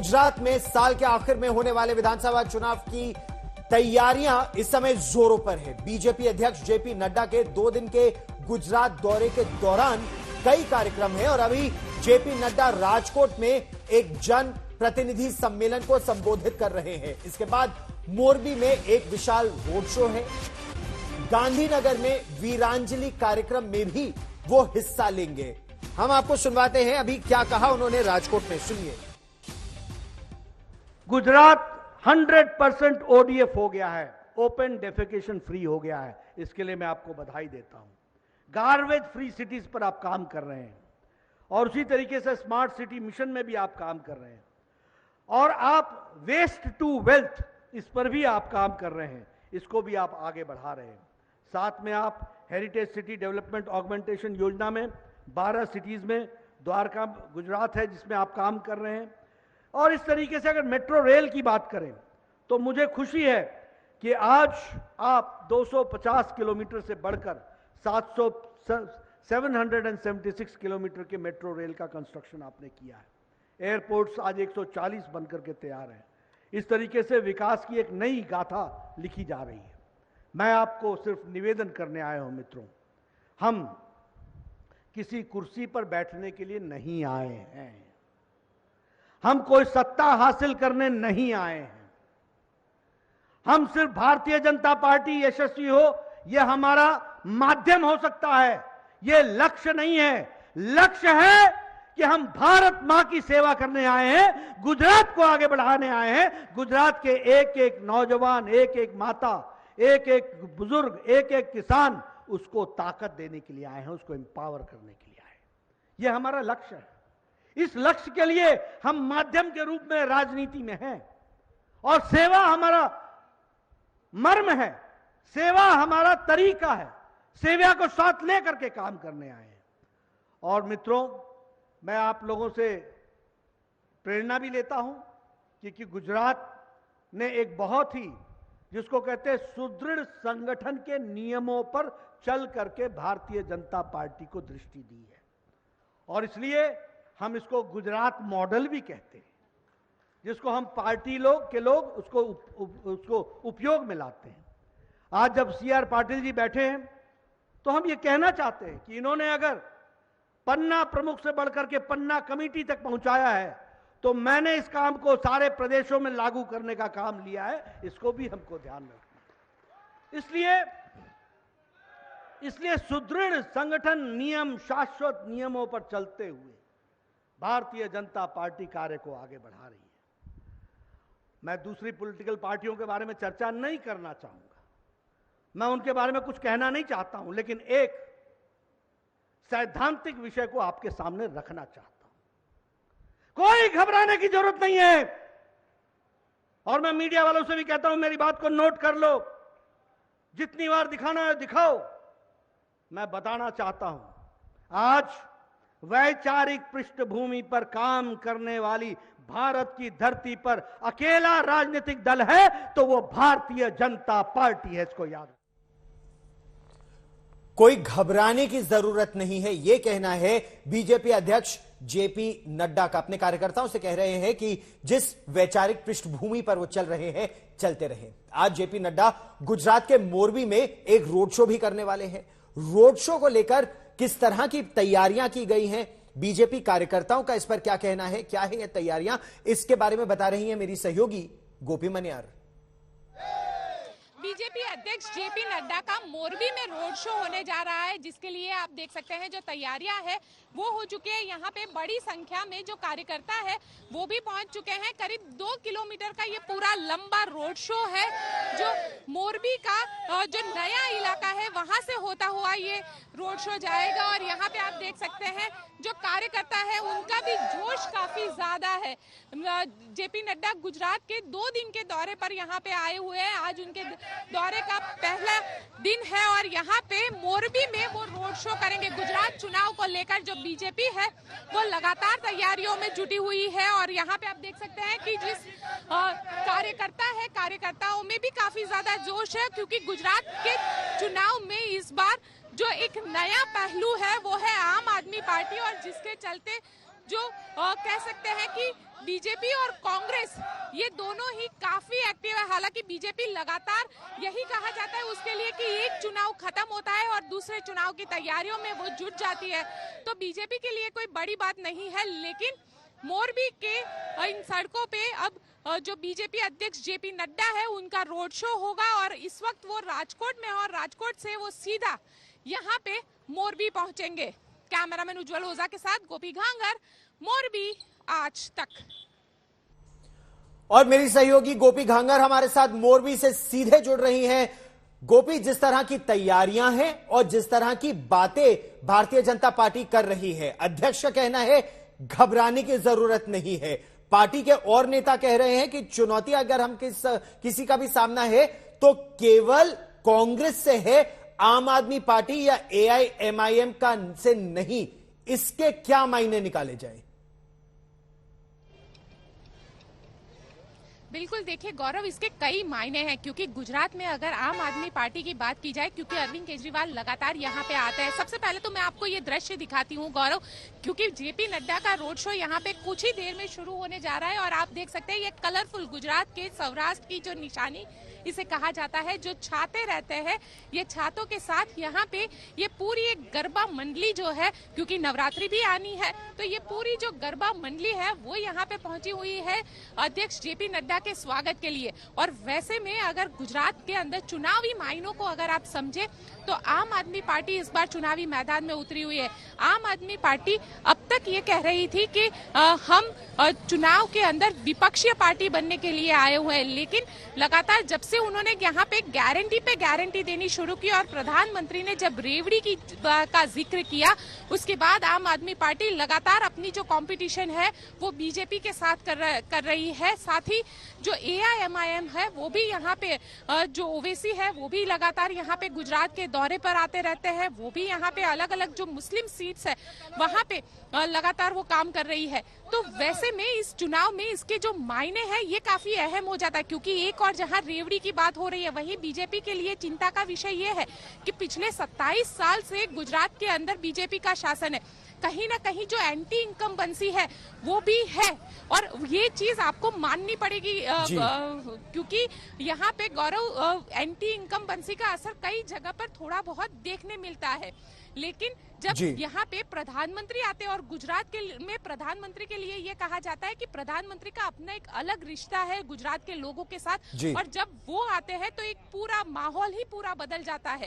गुजरात में साल के आखिर में होने वाले विधानसभा चुनाव की तैयारियां इस समय जोरों पर है। बीजेपी अध्यक्ष जेपी नड्डा के 2 दिन के गुजरात दौरे के दौरान कई कार्यक्रम हैं और अभी जेपी नड्डा राजकोट में एक जन प्रतिनिधि सम्मेलन को संबोधित कर रहे हैं। इसके बाद मोरबी में एक विशाल रोड शो है। गांधीनगर में वीरांजलि कार्यक्रम में भी वो हिस्सा लेंगे। हम आपको सुनवाते हैं अभी क्या कहा उन्होंने राजकोट में, सुनिए। गुजरात 100% ओडीएफ हो गया है, ओपन डेफिकेशन फ्री हो गया है। इसके लिए मैं आपको बधाई देता हूं। गार्बेज फ्री सिटीज पर आप काम कर रहे हैं और उसी तरीके से स्मार्ट सिटी मिशन में भी आप काम कर रहे हैं और आप वेस्ट टू वेल्थ इस पर भी आप काम कर रहे हैं, इसको भी आप आगे बढ़ा रहे हैं। साथ में आप हेरिटेज सिटी डेवलपमेंट ऑगमेंटेशन योजना में 12 सिटीज में द्वारका गुजरात है जिसमें आप काम कर रहे हैं। और इस तरीके से अगर मेट्रो रेल की बात करें तो मुझे खुशी है कि आज आप 250 किलोमीटर से बढ़कर 776 किलोमीटर के मेट्रो रेल का कंस्ट्रक्शन आपने किया है। एयरपोर्ट्स आज 140 बनकर के तैयार हैं। इस तरीके से विकास की एक नई गाथा लिखी जा रही है। मैं आपको सिर्फ निवेदन करने आया हूं मित्रों, हम किसी कुर्सी पर बैठने के लिए नहीं आए हैं, हम कोई सत्ता हासिल करने नहीं आए हैं। हम सिर्फ भारतीय जनता पार्टी यशस्वी हो यह हमारा माध्यम हो सकता है, यह लक्ष्य नहीं है। लक्ष्य है कि हम भारत मां की सेवा करने आए हैं, गुजरात को आगे बढ़ाने आए हैं। गुजरात के एक एक नौजवान, एक एक माता, एक एक बुजुर्ग, एक एक किसान, उसको ताकत देने के लिए आए हैं, उसको एम्पावर करने के लिए आए हैं। यह हमारा लक्ष्य है। इस लक्ष्य के लिए हम माध्यम के रूप में राजनीति में हैं और सेवा हमारा मर्म है, सेवा हमारा तरीका है। सेवा को साथ लेकर के काम करने आए हैं। और मित्रों, मैं आप लोगों से प्रेरणा भी लेता हूं क्योंकि गुजरात ने एक बहुत ही, जिसको कहते हैं, सुदृढ़ संगठन के नियमों पर चल करके भारतीय जनता पार्टी को दृष्टि दी है और इसलिए हम इसको गुजरात मॉडल भी कहते हैं, जिसको हम पार्टी लोग उसको उपयोग में लाते हैं। आज जब सीआर पाटिल जी बैठे हैं तो हम ये कहना चाहते हैं कि इन्होंने अगर पन्ना प्रमुख से बढ़कर के पन्ना कमेटी तक पहुंचाया है तो मैंने इस काम को सारे प्रदेशों में लागू करने का काम लिया है। इसको भी हमको ध्यान रखना। इसलिए सुदृढ़ संगठन, नियम, शाश्वत नियमों पर चलते हुए भारतीय जनता पार्टी कार्य को आगे बढ़ा रही है। मैं दूसरी पॉलिटिकल पार्टियों के बारे में चर्चा नहीं करना चाहूंगा, मैं उनके बारे में कुछ कहना नहीं चाहता हूं, लेकिन एक सैद्धांतिक विषय को आपके सामने रखना चाहता हूं। कोई घबराने की जरूरत नहीं है और मैं मीडिया वालों से भी कहता हूं, मेरी बात को नोट कर लो, जितनी बार दिखाना है दिखाओ। मैं बताना चाहता हूं, आज वैचारिक पृष्ठभूमि पर काम करने वाली भारत की धरती पर अकेला राजनीतिक दल है तो वो भारतीय जनता पार्टी है, इसको याद। कोई घबराने की जरूरत नहीं है, यह कहना है बीजेपी अध्यक्ष जेपी नड्डा का। अपने कार्यकर्ताओं से कह रहे हैं कि जिस वैचारिक पृष्ठभूमि पर वो चल रहे हैं, चलते रहे। आज जेपी नड्डा गुजरात के मोरबी में एक रोड शो भी करने वाले हैं। रोड शो को लेकर किस तरह की तैयारियां की गई हैं, बीजेपी कार्यकर्ताओं का इस पर क्या कहना है, क्या है ये तैयारियां, इसके बारे में बता रही है मेरी सहयोगी गोपी मनियार। बीजेपी अध्यक्ष जेपी नड्डा का मोरबी में रोड शो होने जा रहा है, जिसके लिए आप देख सकते हैं जो तैयारियां है वो हो चुकी है। यहाँ पे बड़ी संख्या में जो कार्यकर्ता है वो भी पहुंच चुके हैं। करीब 2 किलोमीटर का ये पूरा लंबा रोड शो है जो मोरबी का जो नया इलाका है वहां से होता हुआ ये रोड शो जाएगा। और यहाँ पे आप देख सकते हैं जो कार्यकर्ता है उनका भी जोश काफी ज्यादा है। जेपी नड्डा गुजरात के 2 दिन के दौरे पर यहाँ पे आए हुए हैं। आज उनके दौरे का पहला दिन है और यहाँ पे मोरबी में वो रोड शो करेंगे। गुजरात चुनाव को लेकर जो बीजेपी है वो लगातार तैयारियों में जुटी हुई है और यहाँ पे आप देख सकते हैं कि जिस कार्यकर्ताओं में भी काफी ज्यादा जोश है, क्योंकि गुजरात के चुनाव में इस बार जो एक नया पहलू है वो है आम आदमी पार्टी, और जिसके चलते जो कह सकते हैं कि बीजेपी और कांग्रेस ये दोनों ही काफी एक्टिव है। हालांकि बीजेपी लगातार यही कहा जाता है उसके लिए कि एक चुनाव खत्म होता है और दूसरे चुनाव की तैयारियों में वो जुट जाती है, तो बीजेपी के लिए कोई बड़ी बात नहीं है। लेकिन मोरबी के इन सड़कों पे अब जो बीजेपी अध्यक्ष जेपी नड्डा है उनका रोड शो होगा और इस वक्त वो राजकोट में और राजकोट से वो सीधा यहाँ पे मोरबी पहुंचेंगे। कैमरामैन उज्जवल ओझा के साथ गोपी घांगर, मोरबी आज तक। और मेरी सहयोगी गोपी घांगर हमारे साथ मोरबी से सीधे जुड़ रही हैं। गोपी, जिस तरह की तैयारियां हैं और जिस तरह की बातें भारतीय जनता पार्टी कर रही है, अध्यक्ष का कहना है घबराने की जरूरत नहीं है। पार्टी के और नेता कह रहे हैं कि चुनौती अगर हम किसी का भी सामना है तो केवल कांग्रेस से है, आम आदमी पार्टी या एआईएमआईएम का से नहीं। इसके क्या मायने निकाले जाए? बिल्कुल, देखिए गौरव, इसके कई मायने हैं क्योंकि गुजरात में अगर आम आदमी पार्टी की बात की जाए, क्योंकि अरविंद केजरीवाल लगातार यहाँ पे आते हैं। सबसे पहले तो मैं आपको ये दृश्य दिखाती हूँ गौरव, क्योंकि जेपी नड्डा का रोड शो यहाँ पे कुछ ही देर में शुरू होने जा रहा है और आप देख सकते हैं ये कलरफुल गुजरात के सौराष्ट्र की जो निशानी इसे कहा जाता है, जो छाते रहते हैं, ये छातों के साथ यहाँ पे ये पूरी एक गरबा मंडली जो है, क्योंकि नवरात्रि भी आनी है, तो ये पूरी जो गरबा मंडली है वो यहाँ पे पहुंची हुई है अध्यक्ष जेपी नड्डा के स्वागत के लिए। और वैसे में अगर गुजरात के अंदर चुनावी मायनों को अगर आप समझे तो आम आदमी पार्टी इस बार चुनावी मैदान में उतरी हुई है। आम आदमी पार्टी अब तक ये कह रही थी कि हम चुनाव के अंदर विपक्षीय पार्टी बनने के लिए आए हुए हैं, लेकिन लगातार जब से उन्होंने यहाँ पे गारंटी देनी शुरू की और प्रधानमंत्री ने जब रेवड़ी की का जिक्र किया, उसके बाद आम आदमी पार्टी लगातार अपनी जो कंपटीशन है वो बीजेपी के साथ कर रही है। साथ ही जो एआईएमआईएम है वो भी यहाँ पे जो ओवैसी है वो भी लगातार यहाँ पे गुजरात के दौरे पर आते रहते हैं। वो भी यहाँ पे अलग अलग जो मुस्लिम सीट्स है वहाँ पे लगातार वो काम कर रही है। तो वैसे में इस चुनाव में इसके जो मायने हैं ये काफी अहम हो जाता है, क्योंकि एक और जहाँ रेवड़ी की बात हो रही है वहीं बीजेपी के लिए चिंता का विषय ये है कि पिछले 27 साल से गुजरात के अंदर बीजेपी का शासन है। कहीं ना कहीं जो एंटी इनकम्बेंसी है वो भी है और ये चीज आपको माननी पड़ेगी क्योंकि यहाँ पे गौरव एंटी इनकम्बेंसी का असर कई जगह पर थोड़ा बहुत देखने मिलता है, लेकिन जब यहाँ पे प्रधानमंत्री आते हैं और गुजरात में प्रधानमंत्री के लिए ये कहा जाता है कि प्रधानमंत्री का अपना एक अलग रिश्ता है गुजरात के लोगों के साथ, और जब वो आते हैं तो एक पूरा माहौल ही पूरा बदल जाता है।